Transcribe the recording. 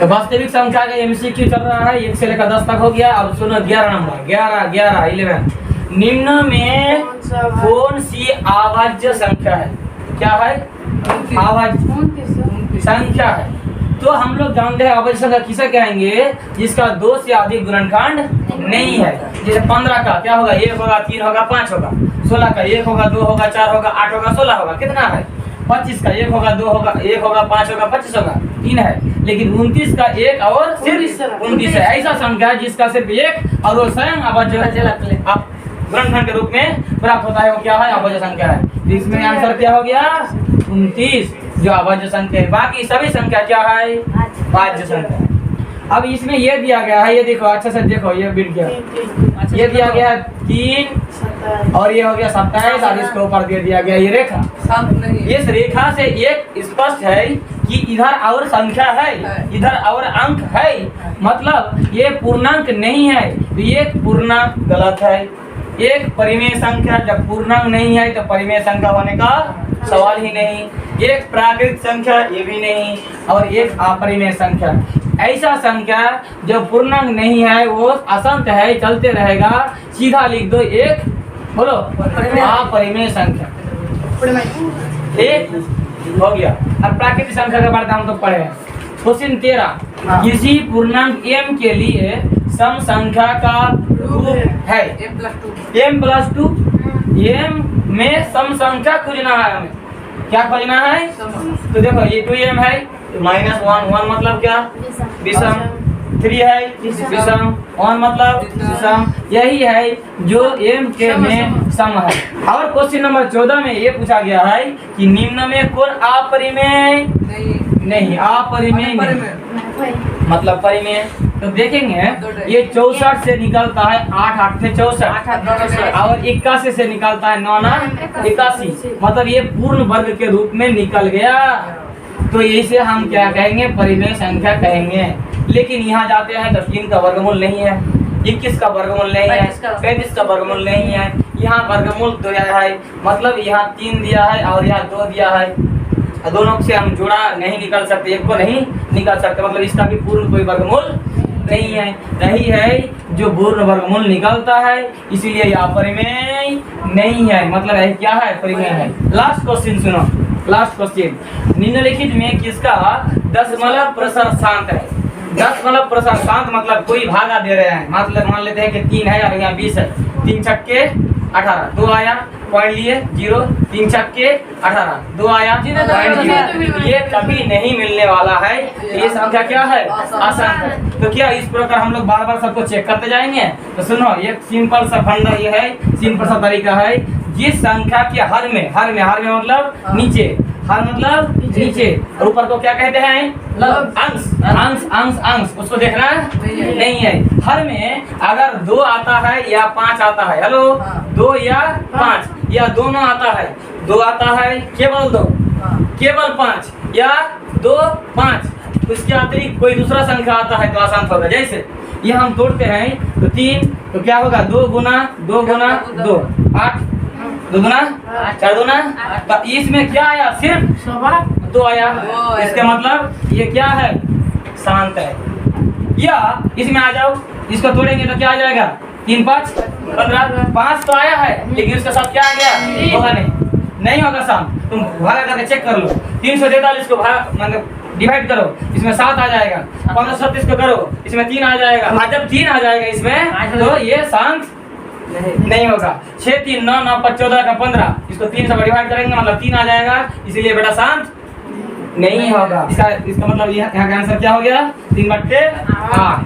तो वास्तविक संख्या का एमसीक्यू चल रहा है, 1 से लेकर 10 तक हो गया। अब सुनो 11 नंबर, 11 निम्न में कौन सी अभाज्य संख्या है? क्या है? अभाज्य संख्या है। तो हम लोग जानते हैं अभाज्य संख्या किसे कहेंगे? जिसका 2 से अधिक गुणनखंड नहीं है। जैसे 15 का क्या होगा? 1 होगा, 3 होगा, 5 होगा। 16 का 1 होगा, 2 होगा, 4 होगा, 8 होगा, 16 होगा। कितना है? 25 का 1 होगा, 2 होगा, 1 होगा, 5 होगा, 25 होगा, 3 है। लेकिन 29 का 1 और सिर्फ 29 है। ऐसा संख्या है जिसका सिर्फ 1 और वो स्वयं अभाज्य गुणनखंड के रूप में प्राप्त होता है। वो क्या है? अभाज्य संख्या है। इसमें आंसर क्या हो गया? 29 जो अभाज्य संख्या है। बाकी सभी संख्या क्या है? भाज्य संख्या। अब इसमें ये दिया गया है, ये देखो अच्छे से देखो, ये बिट गया, ये दिया गया है 3 और ये हो गया 27 और इसके ऊपर दे दिया गया ये रेखा। इस रेखा से एक स्पष्ट है कि इधर और संख्या है, इधर और अंक है, मतलब ये पूर्णांक नहीं है। तो ये पूर्णांक गलत है। एक परिमेय संख्या जब पूर्णांक नहीं है तो परिमेय संख्या होने का सवाल ही नहीं। एक प्राकृतिक संख्या ये भी नहीं, और एक अपरिमेय संख्या। ऐसा संख्या जो पूर्णांक नहीं है वो असंख्य है, चलते रहेगा। सीधा लिख दो एक, बोलो अपरिमेय संख्या। एक हो गया। अब प्राकृतिक संख्या के बारे में हम तो पढ़े हैं। क्वेश्चन 13, किसी पूर्णांक m के लिए सम संख्या का रूप है m+2। m में सम संख्या खोजना है हमें। क्या खोजना है? तो देखो ये 2m है, -1 1 मतलब क्या? विषम। 3 है विषम, 1 मतलब विषम। यही है जो m के में सम है। और क्वेश्चन नंबर 14 में ये पूछा गया है कि निम्न में कौन अपरिमेय नहीं, अपरिमेय मतलब परिमेय। तो देखेंगे ये 64 से निकलता है 8 8 से 64 और 81 से निकलता है 9 9 81, मतलब ये पूर्ण वर्ग के रूप में निकल गया। तो इसे हम क्या कहेंगे? परिमेय संख्या कहेंगे। लेकिन यहाँ जाते हैं तो 3 का वर्गमूल नहीं है, 21 का वर्गमूल नहीं है, 35 का वर्गमूल नहीं है। यहाँ वर्गमूल दिया है, मतलब यहाँ 3 दिया है और यहाँ 2 दिया है। दोनों से हम जोड़ा नहीं निकाल सकते, एक को नहीं निकाल सकते, मतलब इसका भी पूर्ण कोई वर्गमूल नहीं है। यही है जो पूर्ण वर्गमूल निकलता है, इसीलिए यह अपरिमेय नहीं है, मतलब है क्या है? परिमेय है। लास्ट क्वेश्चन सुनो, लास्ट क्वेश्चन, निम्नलिखित में किसका दशमलव प्रसार शांत है? दशमलव प्रसार शांत मतलब कोई भागा दे रहे हैं, मतलब मान लेते हैं कि 3 है और यहाँ 20 है। 3 छक्के 18, 2 आया पॉइंट लिए 0, 3 छक्के 18, 2 आया पॉइंट 0। ये कभी नहीं मिलने वाला है। ये संख्या क्या है? असंख्य। तो क्या इस प्रकार हम लोग बार बार सबको चेक करते जाएंगे? तो सुनो, एक सिंपल सा फंडा ये है, सिंपल सा तरीका है। जिस संख्या के हर में मतलब नीचे, हर मतलब नीचे, और ऊपर को क्या कहते हैं? अंश अंश अंश अंश। उसको देखना नहीं है। हर में अगर 2 आता है या 5 आता है, हेलो 2 या 5 या दोनों आता है, 2 आता है केवल 2, केवल 5 या 2 5, उसके अतिरिक्त कोई दूसरा संख्या आता है तो आसान होगा। जैसे ये हम तोड़ते हैं तो 3, तो क्या होगा? 2 गुना 2 गुना 2 8, 2 गुना 4 गुना। तो इसमें क्या आया? सिर्फ 2 आया। इसका मतलब ये क्या है? शांत है। या इसमें आ जाओ, इसको तोड़ेंगे तो क्या आ जाएगा? 3 5 15, 5 तो आया है लेकिन उसके साथ क्या आ गया? होगा नहीं होगा शांत। तुम भागा करके चेक कर लो। 343 को मतलब डिवाइड करो, इसमें 7 आ जाएगा। 1536 को करो, इसमें 3 आ जाएगा। जब 3 आ जाएगा इसमें तो ये शांत नहीं होगा। 6 3 9 9 5 14 का 15, इसको 3 से डिवाइड करेंगे मतलब 3 आ जाएगा, इसीलिए बेटा शांत नहीं होगा। इसका मतलब यहाँ का आंसर क्या हो गया? 3/8।